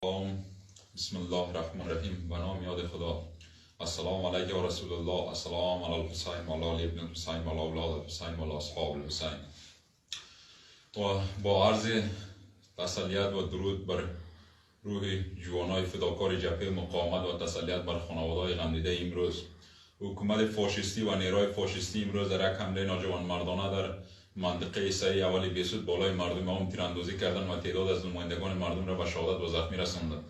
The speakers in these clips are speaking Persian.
بسم الله الرحمن الرحیم. به نام یاد خدا. السلام علیک یا رسول الله. السلام علی الحسین و علی آل ابن الحسین و علی اولاد الحسین و علی اصحاب الحسین. و با عرض تسلیت و درود بر روح جوانای فداکار جبهه مقاومت و تسلیت بر خانواده‌های غمدیده امروز، حکومت فاشیستی و نیروهای فاشیستی امروز در یک حمله ناجوان مردانه در منطقه سری اولی بیسود بالای مردم عام تیراندازی کردن و تعداد از نمایندگان مردم را به شهادت و زخمی رساندند.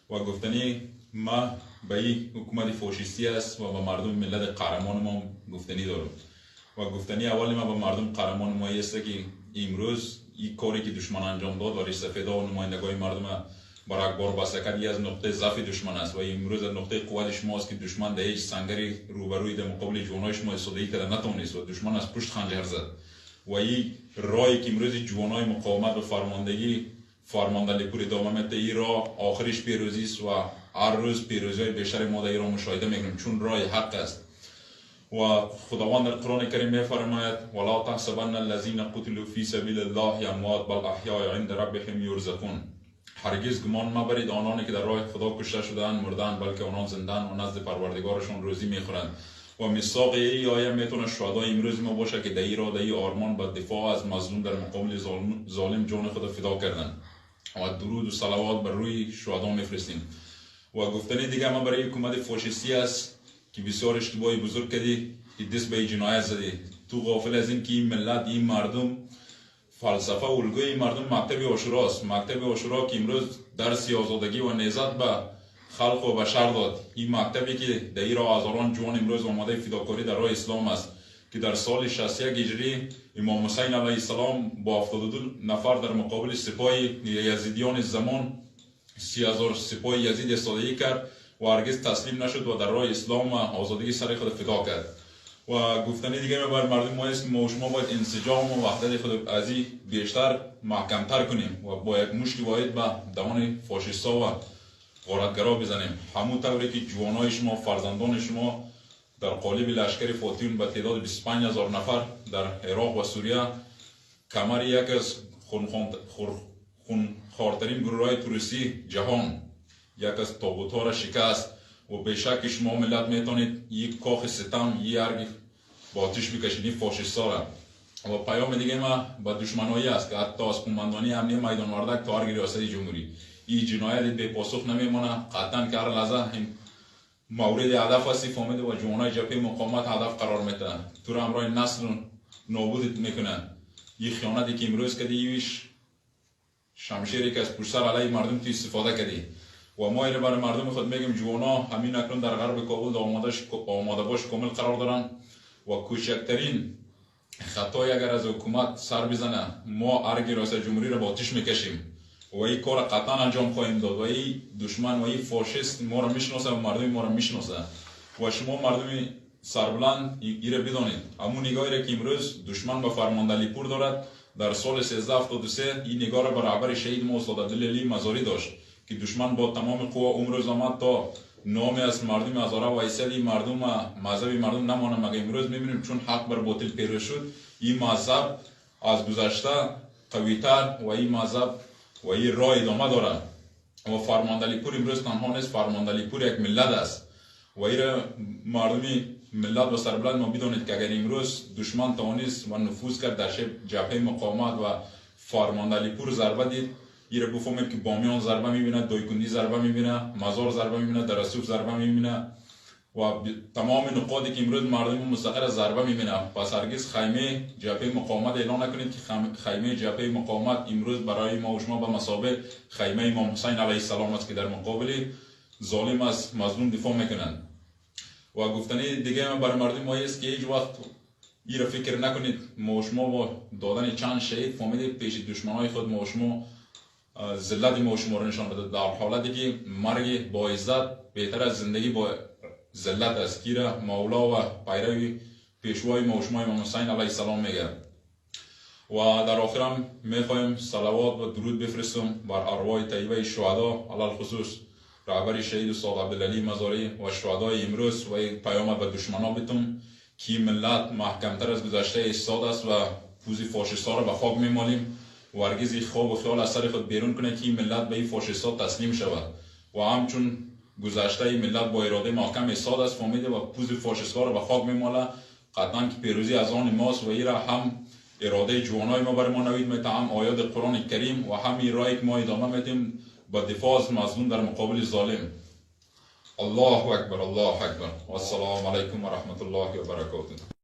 و گفتنی ما به این حکومت فاشیستی است و به مردم ملت قهرمان ما گفتنی دارم. و گفتنی اولی ما به مردم قهرمان ما است که امروز این کاری که دشمن انجام داد و رئیس و نمایندگان مردم برای بار بسکت از نقطه ضعف دشمن است و امروز نقطه قوت شماست که دشمن در هیچ سنگری روبروی در مقابل جوانای شما ایستادگی کرده نتوانست و دشمن از پشت خنجر زد. و این راهی که امروز جوانای مقاومت و فرماندهی پور ادامه میده، این راه آخرش پیروزی است و هر روز پیروزی بیشتر ما در ایران مشاهده میکنیم، چون راه حق است. و خداوند در قرآن کریم میفرماید ولا تحسبن الذين قتلوا في سبيل الله اموات بل احیاء عند ربهم یرزقون. هرگز گمان مبرید آنانی که در راه خدا کشته شدند مردند، بلکه آنان زندند و نزد پروردگارشان روزی میخورند. و میثاق این آیه میتونه شهدای امروز ما باشه که در این راه، در این آرمان به دفاع از مظلوم در مقابل ظالم جان خود فدا کردن. و درود و صلوات بر روی شهدا میفرستیم. و گفتنی دیگه ما برای حکومت فاشیستی است که بسیار اشتباهی بزرگ کردی که دست به جنایت زدی. تو غافل از این که این ملت، این مردم، فلسفه و الگوی این مردم مکتب عاشورا است. مکتب عاشورا که امروز درس آزادگی و نهضت به خلق و بشر داد. این مکتبی که در این راه هزاران جوان امروز آماده فداکاری در راه اسلام است که در سال 61 هجری امام حسین علیه السلام با 72 نفر در مقابل سپاه یزیدیان زمان 30,000 سپاه یزید ایستادگی کرد و هرگز تسلیم نشد و در راه اسلام و آزادگی سر خود فدا کرد. و گفتنی دیگه بر مردم ما است که ما و شما باید انسجام و وحدت خود از این بیشتر محکمتر کنیم و با یک مشت واحد به دهان فاشیستا و غارتگرا بزنیم. همون طوری که جوانای شما، فرزندان شما در قالب لشکر فاتحون به تعداد 25,000 نفر در عراق و سوریه کمر یک از خونخوارترین گروه‌های توریستی جهان، یک از تابوت‌ها را شکست. و به شک شما ملت میتونید یک کاخ ستم، یک ارگ با آتش بکشید این فاشیستا را. و پیام دیگه ما به دشمنایی است که حتی از قماندانی امنیه میدان وردک تا ارگ ریاست جمهوری این جنایت به پاسخ نمیمونه. قطعا که هر لحظه این مورد هدف است فهمیده و جوانای جبهه مقاومت هدف قرار میده. تو را همراه نسل نابود میکنن. این خیانتی که امروز کردی، ایش شمشیری که از پشت سر علیه مردم تو استفاده کردی. و ما اینو برای مردم خود میگیم جوانا همین اکنون در غرب کابل آماده باش کامل قرار دارن و کوچکترین خطایی اگر از حکومت سر بزنه ما ارگ ریاست جمهوری را با آتش میکشیم و این کار قطعا انجام خواهیم داد. و این دشمن و این فاشیست ما را میشناسه و مردم ما را میشناسه. و شما مردم سربلند این را بدانید، همون نگاهی را که امروز دشمن به فرماندهی پور دارد در سال 1373 این نگاه را برابر شهید ما استاد عبدالعلی مزاری داشت که دشمن با تمام قوا امروز آمد تا نامی از مردم هزاره و حیثیت مردم و مذهب مردم نمانه. مگه امروز میبینیم چون حق بر باطل پیروز شد این مذهب از گذشته قویتر و این مذهب و این راه ادامه داره. و فرماندهی پور امروز تنها نیست، فرماندهی پور یک ملت است و این مردمی ملت و سربلند ما بدانید که اگر امروز دشمن توانست و نفوذ کرد در جبهه مقاومت و فرماندهی پور ضربه دید، این را گفتم که بامیان ضربه میبینه، دایکندی ضربه میبینه، مزار ضربه میبینه، درسوف ضربه میبینه و تمام نقاطی که امروز مردم مستقر ضربه میبینه. پس هرگز خیمه جبهه مقاومت اعلان نکنید که خیمه جبهه مقاومت امروز برای ما و شما به مثابه خیمه امام حسین علیه السلام است که در مقابل ظالم از مظلوم دفاع میکنند. و گفتنی دیگه من برای مردم ما است که هیچ وقت این را فکر نکنید ما و شما با دادن چند شهید فهمیدید پیش دشمنای خود ما و شما ذلت ما و شما را نشان بده، در حالتی که مرگ با عزت بهتر از زندگی با ذلت است که را مولا و پیروی پیشوای ما و شما امام حسین علیه السلام میگه. و در آخرم میخوایم صلوات و درود بفرستم بر ارواح طیبه شهدا، علل خصوص رهبر شهید استاد عبدالعلی مزاری و شهدای امروز و پیام به دشمنا بتم که ملت محکمتر از گذشته ایستاد است و پوزی فاشیستا را به خاک میمالیم و هرگز این خواب و خیال از سر خود بیرون کنه که این ملت به این فاشیستا تسلیم شود و همچون گذشته این ملت با اراده محکم ایستاد است فهمیده و پوز فاشیستا را به خاک میماله. قطعا که پیروزی از آن ماست و این را هم اراده جوانای ما بر ما نوید میده، هم آیات قرآن کریم و هم این راهی که ما ادامه میدیم با دفاع از مظلوم در مقابل ظالم. الله اکبر، الله اکبر و السلام علیکم و رحمت الله و برکاته.